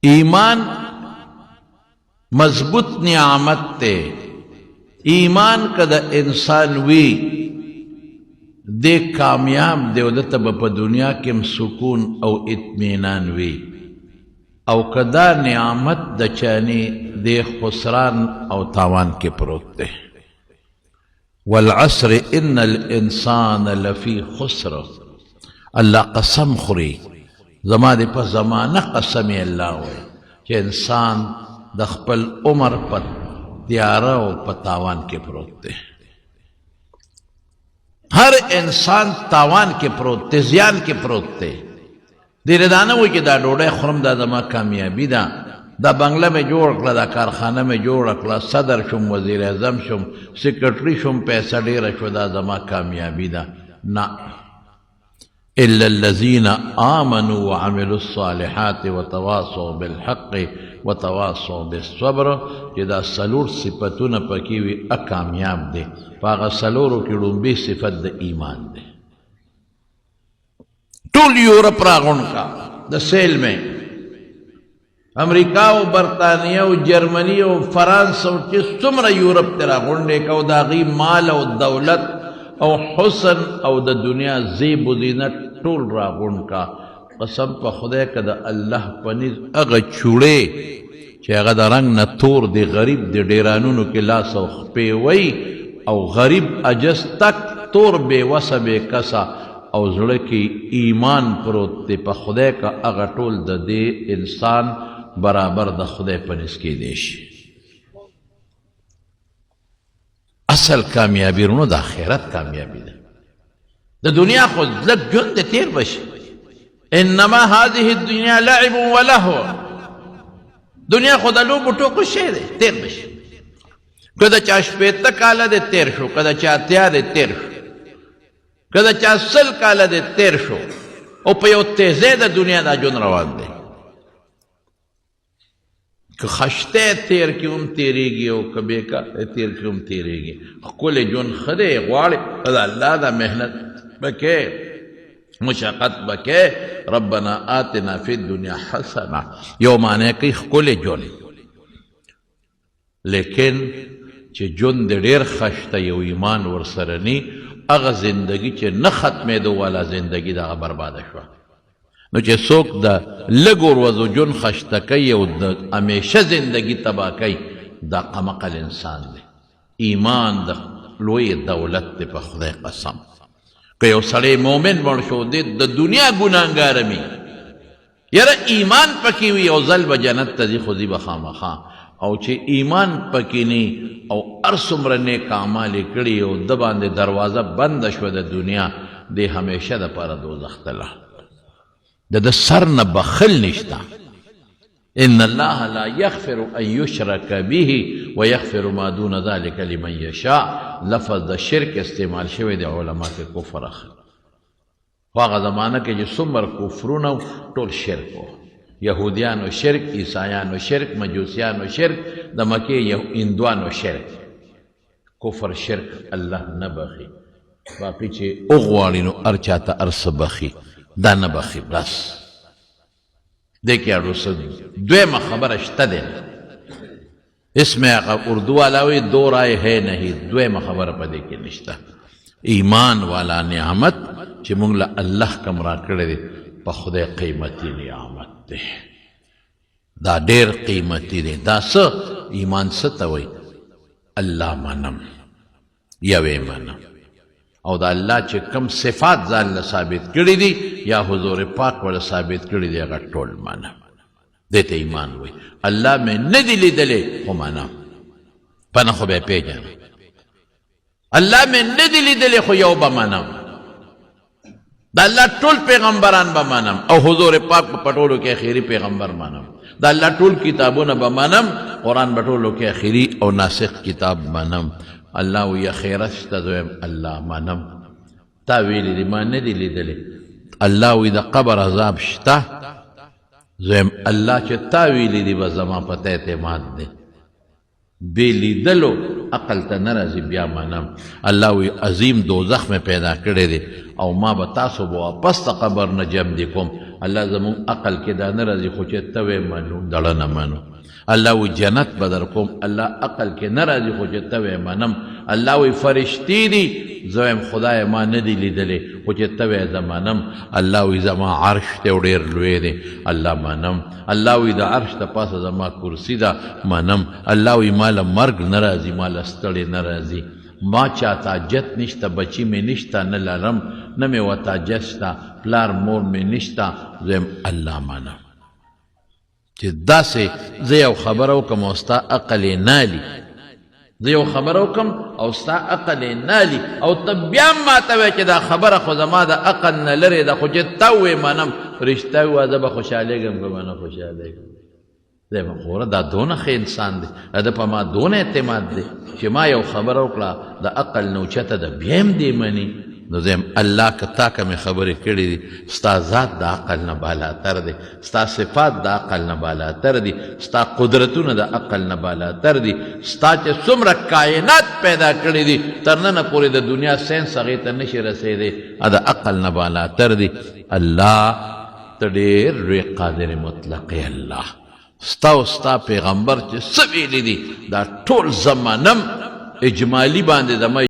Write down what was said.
ایمان مضبوط نعمت تے ایمان کا دا انسان وی دے کامیاب دے ودتا با پا دنیا کم سکون او اطمینان وی او کدا نعمت دا چانی دے خسران او تاوان کے پروت دے والعصر ان الانسان لفی خسر اللہ قسم خوری زمان پا زمانہ قسمی اللہ ہوئے کہ انسان دخپل عمر پا تیارہ و پا تاوان کے پروت دے ہر انسان تاوان کے پروت دے زیان کے پروت دے دیر دانا ہوئی کہ دا ڈوڑے خرم دا زمان کامیابی دا بنگلہ میں جوڑ اکلا دا کارخانہ میں جوڑ اکلا صدر شم وزیر اعظم شم سیکرٹری شم پیسہ دیر شو دا زمان کامیابی دا نا إلا الذين آمنوا وعملوا الصالحات وتواصوا بالحق وتواصوا بالصبر جدا سلور صفتون پکیوی اکامیاب دے پاگا سلورو کی رنبی صفت دا ایمان دے طول یورپ راغن کا دا سیل میں امریکہ و برطانیہ و جرمنی و فرانس و چیز سمر یورپ تیرا غنڈے کا و دا غی مال و دولت او حسن او دا دنیا زیب و زینت طول را غن کا قسم پا خدای که دا اللہ پنیز اگا چوڑے چه اگا دا رنگ نتور دی غریب دی دیرانونو کی لاس او خپیوئی او غریب اجس تک تور بے وسا بے کسا او زڑکی ایمان پروت دی پا خدای که اگا طول دا دی انسان برابر دا خدای پنیز کی دیش اصل کامیابی رونو دا خیرت کامیابی دا دا دنیا خود لگ جن دے تیر بش انما هذه الدنیا لعب و لہو دنیا خود لو بٹو کو شے دے تیر بش کدا چاش پیتا کالا دے تیر شو کدا چا تیا دے تیر شو کدا چا سل کالا دے تیر شو او پیو تیزے دا دنیا دا جن روان دے کہ خشتے تیر کیوں تیرے گی او کبے کا تیر کیوں تیرے گی کل جن خدے غوارے اللہ دا محنت بکے مشاقت بکے ربنا آتنا فی الدنیا حسنا یو مانے کی کل جن لیکن چھ جن دے دیر خشتا یو ایمان ورسرنی اغا زندگی چھ نختمے دو والا زندگی دا برباد شوا نو چه سوک دا لگور وزو جن خشتا کئی و دا امیشہ زندگی تباہ کئی دا قمقل انسان دے ایمان دا لوی دولت دے پا خدای قسم کہ یو سڑے مومن مرشو دے دا دنیا گناہگارمی یرا ایمان پکیوی او ظلب جنت تزی خودی بخام خان او چه ایمان پکینی او ارسمرنے کامالی کڑی او دبان دے دروازہ بند شو دا دنیا دے ہمیشہ دا پارا دوزخ تلا دا سر نبخل نشتا ان اللہ لا یغفر ان یشرک به ویغفر ما دون ذلك لمن یشاء لفظ دا شرک استعمال شوی دا علماء کے کفر اخر واغا زمانہ کے جو سمر کفرونو طول شرکو یہودیانو شرک عیسائیانو شرک مجوسیانو شرک دا مکی اندوانو شرک کفر شرک اللہ نبخی باقی چے اغوالینو ارچاتا ارس بخی دا نبخی بس دیکھیا رسد دویم خبر اشتا دے اس میں اردو والاوی دو رائے ہے نہیں دویم خبر پا دیکھے نشتا ایمان والا نعمت چی منگلا اللہ کمرا کردے دے پا خود قیمتی نعمت دے دا دیر قیمتی دے دا سا ایمان ستوئی اللہ منم یوے منم او دا اللہ چے کم صفات ذال ثابت کری دی یا حضور پاک والا ثابت کری دی اگر ٹول مانا دیتے ایمان ہوئی اللہ میں ندی لی دلے خو مانا پانا خو بے پی جانا اللہ میں ندی لی دلے خو یو با مانا دا اللہ ٹول پیغمبران با مانا او حضور پاک پٹولو کے خیری پیغمبر مانا دا اللہ ٹول کتابون با مانا قرآن بٹولو کے خیری او ناسخ کتاب مانا اللہ وی خیرشتا دویم اللہ منم تاویلی دی ما ندی لی دلی اللہ وی دا قبر عذاب شتا دویم اللہ چه تاویلی دی بزمان پتہ اعتماد دے بیلی دلو عقل تا نرازی بیا منم اللہ وی عظیم دوزخ میں پیدا کرے دے او ما بتاسو بوا پس تا قبر نجم دی کم الله زمون عقل کې دا نه راځي خو چې ته وې منو دړه نه منو الله وی جنت بدر کوم الله عقل کې نه راځي خو چې ته وې منم الله وی فرشتي دي زویم خدای ما نه دی لیدلې خو چې ته وې زه منم الله وی زما عرش ته ډېر لوی دی الله منم الله وی د عرش ته پاسه زما کرسي ده منم الله وی مال مرګ نه راځي مال ستړی نه راځي ما چاته حاجت نشته بچی مې نشته نه لرم نه مې ورته حاجت شته پلار مور مې نشته زه الله منم چې داسې زه یو خبره وکړم او ستا عقل یې نالي زه یو خبره وکړم او ستا عقل یې نالي او ته بیا هم ماته وایې چې دا خبره خو زما د عقل نه لرې ده خو چې ته وې منم رښتیا ووایه زه به خوشحالېږم که به نه خوشحالېږم دی به خوره دا دونه ښه انسان دی د په ما دونه اعتماد دی چې ما یو خبره وکړه د عقل نه اوچته ده بیا هم دې مني نو زم الله که تا که مې خبرې کړې دي ستا ذات د عقل نه بالاتر دی ستا صفات د عقل نه بالاتر دي ستا قدرتونه د عقل نه بالاتر دي ستا چې څومره کائنات پیدا کړي دي تر ننه پورې د دنیا ساینس هغې ته نشي رسېدی د عقل نه بالاتر دي الله ته ډېر لوی قادر مطلق الله ستا او ستا پیغمبر چې څه ویلي دي دا ټول زمانم اجمالي باندې زما